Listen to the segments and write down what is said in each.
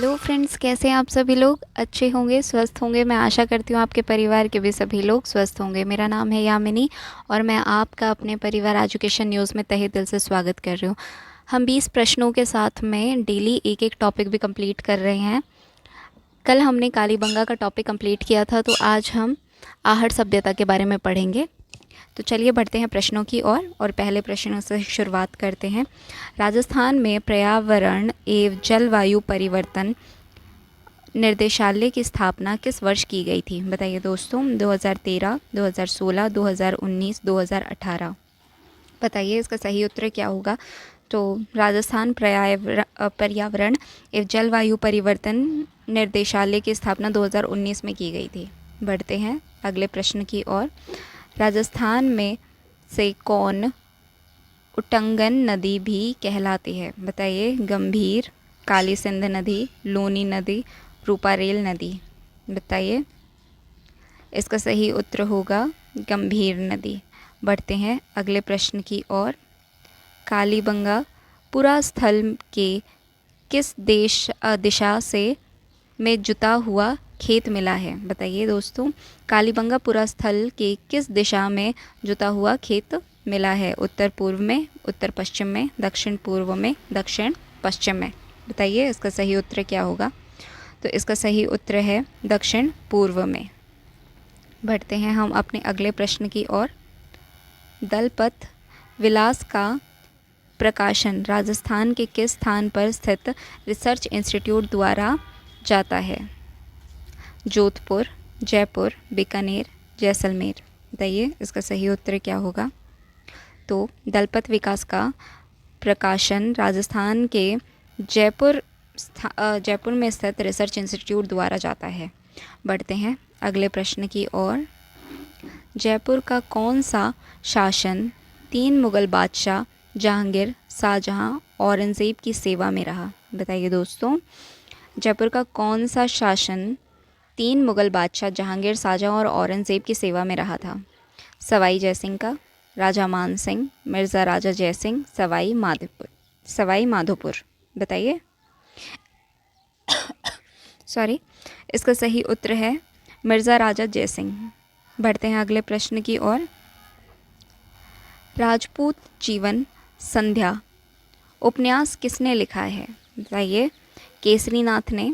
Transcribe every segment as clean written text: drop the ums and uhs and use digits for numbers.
Hello friends, कैसे हैं आप सभी लोग? अच्छे होंगे, स्वस्थ होंगे। मैं आशा करती हूँ आपके परिवार के भी सभी लोग स्वस्थ होंगे। मेरा नाम है यामिनी और मैं आपका अपने परिवार एजुकेशन न्यूज़ में तहे दिल से स्वागत कर रही हूँ। हम 20 प्रश्नों के साथ में डेली एक एक टॉपिक भी कंप्लीट कर रहे हैं। कल हमने कालीबंगा का टॉपिक कंप्लीट किया था, तो आज हम आहट सभ्यता के बारे में पढ़ेंगे। तो चलिए बढ़ते हैं प्रश्नों की ओर और पहले प्रश्न से शुरुआत करते हैं। राजस्थान में पर्यावरण एवं जलवायु परिवर्तन निर्देशालय की स्थापना किस वर्ष की गई थी? बताइए दोस्तों। 2013, 2016, 2019, 2018। बताइए इसका सही उत्तर क्या होगा? तो राजस्थान पर्यावरण एवं जलवायु परिवर्तन निर्देशालय की स्थापना 2019 में की गई थी। बढ़ते हैं अगले प्रश्न की ओर। राजस्थान में से कौन उट्टंगन नदी भी कहलाती है? बताइए। गंभीर, काली सिंध नदी, लूनी नदी, रूपारेल नदी। बताइए इसका सही उत्तर होगा गंभीर नदी। बढ़ते हैं अगले प्रश्न की ओर। कालीबंगा पुरास्थल के किस दिशा से में जुता हुआ खेत मिला है? बताइए दोस्तों। कालीबंगा पुरास्थल के किस दिशा में जुता हुआ खेत मिला है? उत्तर पूर्व में, उत्तर पश्चिम में, दक्षिण पूर्व में, दक्षिण पश्चिम में। बताइए इसका सही उत्तर क्या होगा? तो इसका सही उत्तर है दक्षिण पूर्व में। बढ़ते हैं हम अपने अगले प्रश्न की ओर। दलपत विलास का प्रकाशन राजस्थान के किस स्थान पर स्थित रिसर्च इंस्टीट्यूट द्वारा जाता है? जोधपुर, जयपुर, बीकानेर, जैसलमेर। बताइए इसका सही उत्तर क्या होगा? तो दलपत विकास का प्रकाशन राजस्थान के जयपुर में स्थित रिसर्च इंस्टीट्यूट द्वारा जाता है। बढ़ते हैं अगले प्रश्न की ओर। जयपुर का कौन सा शासन 3 मुग़ल बादशाह जहांगीर, शाहजहां, औरंगज़ेब की सेवा में रहा? बताइए दोस्तों। जयपुर का कौन सा शासन 3 मुग़ल बादशाह जहांगीर, शाहजहां और औरंगज़ेब की सेवा में रहा था? सवाई जयसिंह का, राजा मान सिंह, मिर्ज़ा राजा जयसिंह, सवाई माधोपुर। बताइए। सॉरी, इसका सही उत्तर है मिर्ज़ा राजा जयसिंह। बढ़ते हैं अगले प्रश्न की ओर। राजपूत जीवन संध्या उपन्यास किसने लिखा है? बताइए। केसरीनाथ ने,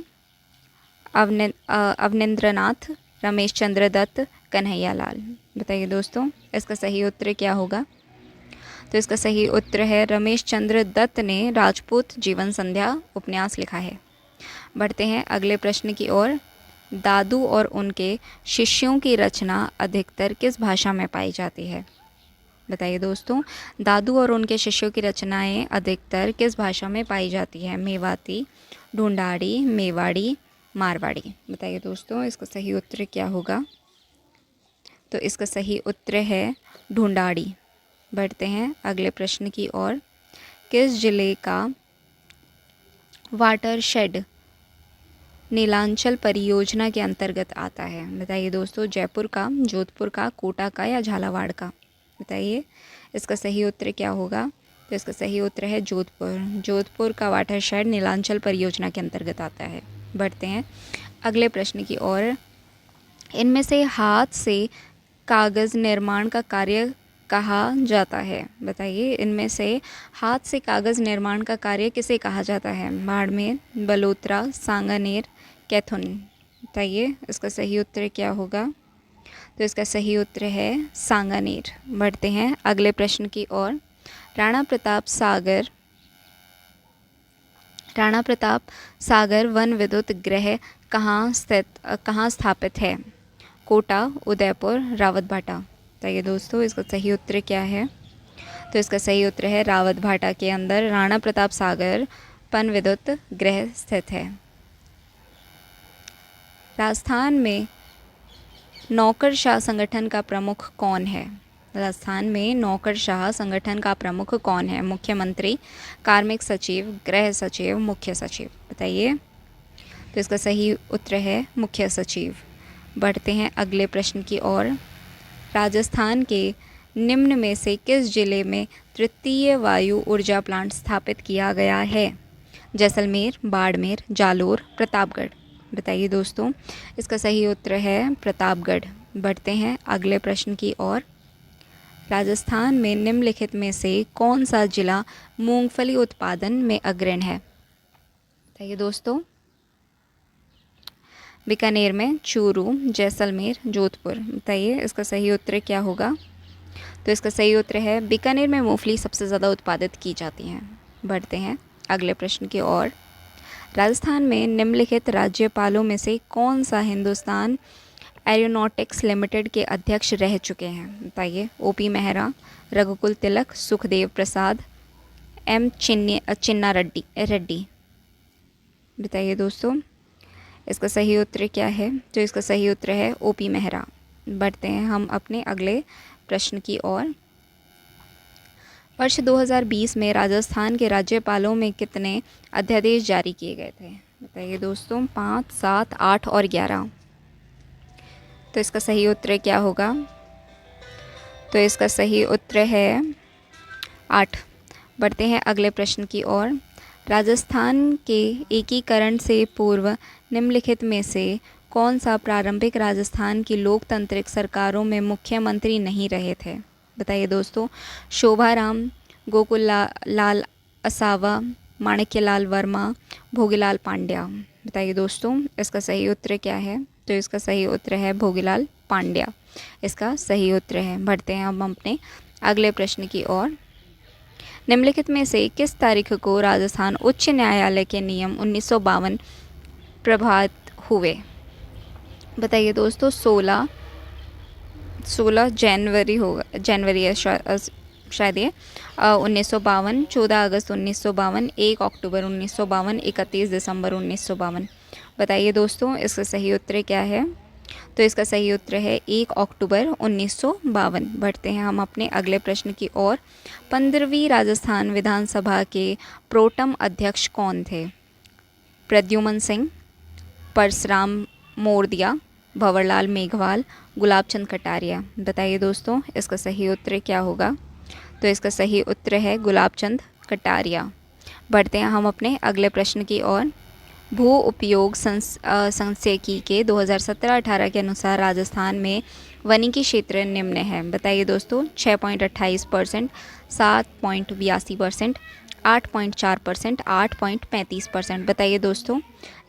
अवनिंद्रनाथ, रमेश चंद्र दत्त, कन्हैया लाल। बताइए दोस्तों इसका सही उत्तर क्या होगा? तो इसका सही उत्तर है रमेश चंद्र दत्त ने राजपूत जीवन संध्या उपन्यास लिखा है। बढ़ते हैं अगले प्रश्न की ओर। दादू और उनके शिष्यों की रचना अधिकतर किस भाषा में पाई जाती है? बताइए दोस्तों। दादू और उनके शिष्यों की रचनाएं अधिकतर किस भाषा में पाई जाती है? मेवाती, ढूंढाड़ी, मेवाड़ी, मारवाड़ी। बताइए दोस्तों इसका सही उत्तर क्या होगा? तो इसका सही उत्तर है ढूंढाड़ी। बढ़ते हैं अगले प्रश्न की ओर। किस जिले का वाटरशेड नीलांचल परियोजना के अंतर्गत आता है? बताइए दोस्तों। जयपुर का, जोधपुर का, कोटा का या झालावाड़ का? बताइए इसका सही उत्तर क्या होगा? तो इसका सही उत्तर है जोधपुर। जोधपुर का वाटरशेड नीलांचल परियोजना के अंतर्गत आता है। बढ़ते हैं अगले प्रश्न की ओर। इनमें से हाथ से कागज़ निर्माण का कार्य कहा जाता है? बताइए। इनमें से हाथ से कागज़ निर्माण का कार्य किसे कहा जाता है? बाड़मेर, बलोत्रा, सांगानेर, कैथुन। बताइए इसका सही उत्तर क्या होगा? तो इसका सही उत्तर है सांगानेर। बढ़ते हैं अगले प्रश्न की ओर। राणा प्रताप सागर वन विद्युत गृह कहाँ स्थापित है? कोटा, उदयपुर, रावतभाटा। बताइए दोस्तों इसका सही उत्तर क्या है? तो इसका सही उत्तर है रावतभाटा के अंदर राणा प्रताप सागर पन विद्युत गृह स्थित है। राजस्थान में नौकरशाह संगठन का प्रमुख कौन है? राजस्थान में नौकरशाह संगठन का प्रमुख कौन है? मुख्यमंत्री, कार्मिक सचिव, गृह सचिव, मुख्य सचिव। बताइए। तो इसका सही उत्तर है मुख्य सचिव। बढ़ते हैं अगले प्रश्न की ओर। राजस्थान के निम्न में से किस जिले में तृतीय वायु ऊर्जा प्लांट स्थापित किया गया है? जैसलमेर, बाड़मेर, जालोर, प्रतापगढ़। बताइए दोस्तों, इसका सही उत्तर है प्रतापगढ़। बढ़ते हैं अगले प्रश्न की ओर। राजस्थान में निम्नलिखित में से कौन सा जिला मूंगफली उत्पादन में अग्रणी है? बताइए दोस्तों, बीकानेर में, चूरू, जैसलमेर, जोधपुर। बताइए इसका सही उत्तर क्या होगा? तो इसका सही उत्तर है बीकानेर में मूंगफली सबसे ज़्यादा उत्पादित की जाती हैं। बढ़ते हैं अगले प्रश्न की ओर। राजस्थान में निम्नलिखित राज्यपालों में से कौन सा हिंदुस्तान एरोनॉटिक्स लिमिटेड के अध्यक्ष रह चुके हैं? बताइए। ओपी मेहरा, रघुकुल तिलक, सुखदेव प्रसाद, एम चिन्ना रेड्डी। बताइए दोस्तों, इसका सही उत्तर क्या है? तो इसका सही उत्तर है ओपी मेहरा। बढ़ते हैं हम अपने अगले प्रश्न की ओर। वर्ष 2020 में राजस्थान के राज्यपालों में कितने अध्यादेश जारी किए गए थे? बताइए दोस्तों, 5, 7, 8 और 11। तो इसका सही उत्तर क्या होगा? तो इसका सही उत्तर है 8। बढ़ते हैं अगले प्रश्न की ओर। राजस्थान के एकीकरण से पूर्व निम्नलिखित में से कौन सा प्रारंभिक राजस्थान की लोकतांत्रिक सरकारों में मुख्यमंत्री नहीं रहे थे? बताइए दोस्तों। शोभाराम, गोकुल लाल असावा, माणिक्यलाल वर्मा, भोगीलाल पांड्या। बताइए दोस्तों, इसका सही उत्तर क्या है? तो इसका सही उत्तर है भोगीलाल पांड्या। इसका सही उत्तर है। बढ़ते हैं हम अपने अगले प्रश्न की ओर। निम्नलिखित में से किस तारीख को राजस्थान उच्च न्यायालय के नियम 1952 प्रभावित हुए? बताइए दोस्तों। 16 जनवरी होगा, जनवरी है शायद ये 1952, 14 अगस्त 1952, 1 अक्टूबर 1952, 31 दिसंबर 1952। बताइए दोस्तों, इसका सही उत्तर क्या है? तो इसका सही उत्तर है 1 अक्टूबर 1952। बढ़ते हैं हम अपने अगले प्रश्न की ओर। 15वीं राजस्थान विधानसभा के प्रोटम अध्यक्ष कौन थे? प्रद्युमन सिंह, परसराम मोरदिया, भंवरलाल मेघवाल, गुलाबचंद कटारिया। बताइए दोस्तों, इसका सही उत्तर क्या होगा? तो इसका सही उत्तर है गुलाबचंद कटारिया। बढ़ते हैं हम अपने अगले प्रश्न की ओर। भू उपयोग संचयी के 2017-18 के अनुसार राजस्थान में वनिकी क्षेत्र निम्न है। बताइए दोस्तों। 6.28%, 7.82%, 8.4%, 8.35%। बताइए दोस्तों,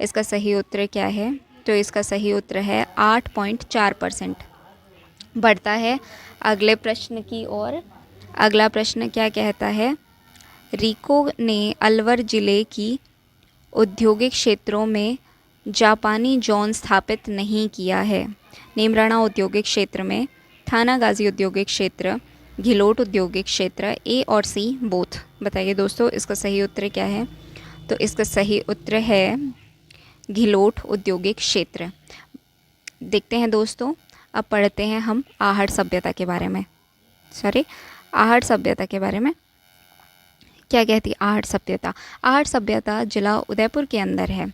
इसका सही उत्तर क्या है? तो इसका सही उत्तर है 8.4%। बढ़ता है अगले प्रश्न की ओर। अगला प्रश्न क्या कहता है? रिको ने अलवर जिले की औद्योगिक क्षेत्रों में जापानी जोन स्थापित नहीं किया है। नीमराणा औद्योगिक क्षेत्र में, थानागाजी औद्योगिक क्षेत्र, घिलोट औद्योगिक क्षेत्र, ए और सी बोथ। बताइए दोस्तों, इसका सही उत्तर क्या है? तो इसका सही उत्तर है घिलोट औद्योगिक क्षेत्र। देखते हैं दोस्तों, अब पढ़ते हैं हम आहट सभ्यता के बारे में। आहट सभ्यता के बारे में क्या कहती है आहट सभ्यता? आहट सभ्यता जिला उदयपुर के अंदर है।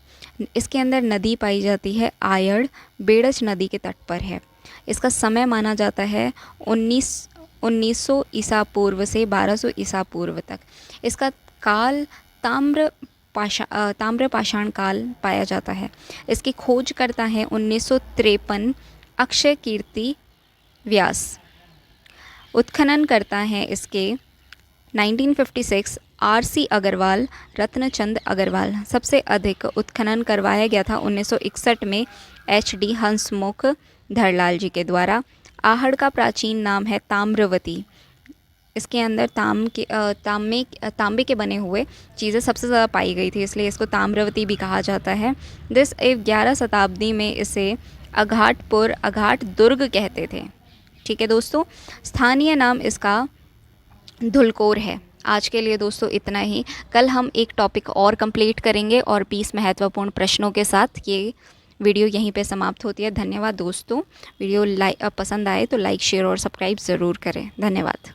इसके अंदर नदी पाई जाती है आयड़, बेड़च नदी के तट पर है। इसका समय माना जाता है 1900 ईसा पूर्व से 1200 ईसा पूर्व तक। इसका काल ताम्र पाषाण काल पाया जाता है। इसकी खोज करता है 1953 अक्षय कीर्ति व्यास। उत्खनन करता है इसके 1956 आर.सी. अग्रवाल, रत्नचंद अग्रवाल। सबसे अधिक उत्खनन करवाया गया था 1961 में H.D. हंसमुख धरलाल जी के द्वारा। आहड़ का प्राचीन नाम है ताम्रवती। इसके अंदर तांबे के बने हुए चीज़ें सबसे ज़्यादा पाई गई थी, इसलिए इसको ताम्रवती भी कहा जाता है। 11 शताब्दी में इसे अघाट दुर्ग कहते थे। ठीक है दोस्तों, स्थानीय नाम इसका धुलकोर है। आज के लिए दोस्तों इतना ही। कल हम एक टॉपिक और कंप्लीट करेंगे और 20 महत्वपूर्ण प्रश्नों के साथ। ये वीडियो यहीं पे समाप्त होती है। धन्यवाद दोस्तों। वीडियो पसंद आए तो लाइक, शेयर और सब्सक्राइब ज़रूर करें। धन्यवाद।